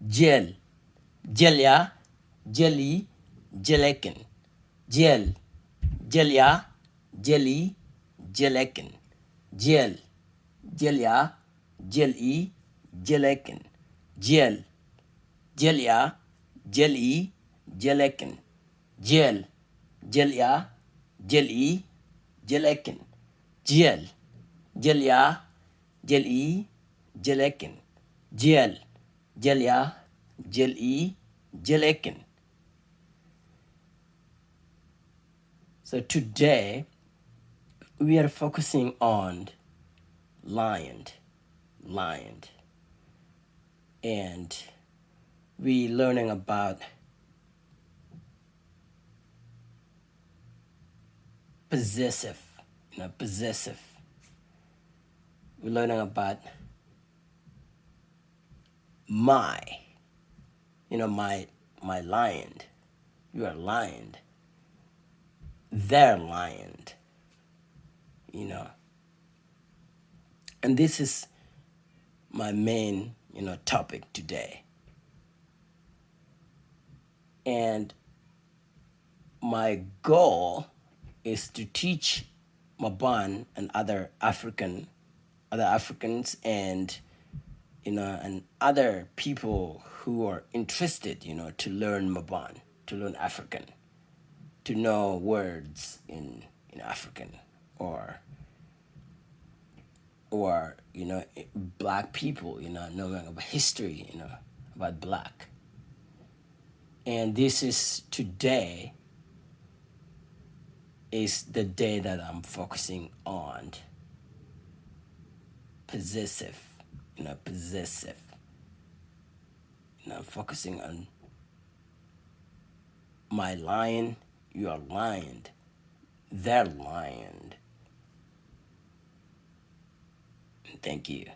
Jeil, Jelia, Jeli, Jelekin. Jeil, Jelia, Jeli, Jelekin. Jeil, Jelia, Jeli, Jelekin. Jeil, Jelia, Jeli, Jelekin. Jeil, Jelia, Jeli, Jelekin. Jeil, Jelia, Jeli, Jelekin. Jeil, Jelia, Jeli, Jelekin. So today we are focusing on lion, and we learning about possessive, possessive. We're learning about my, my lion. You are lion. Their lion. And this is my main, topic today. And my goal is to teach Mabaan and other Africans and and other people who are interested, to learn Mabaan, to learn African, to know words in African, or black people, knowing about history, about black. And this is today is the day that I'm focusing on possessive, possessive. I'm focusing on my lion, your lion, their lion. Thank you.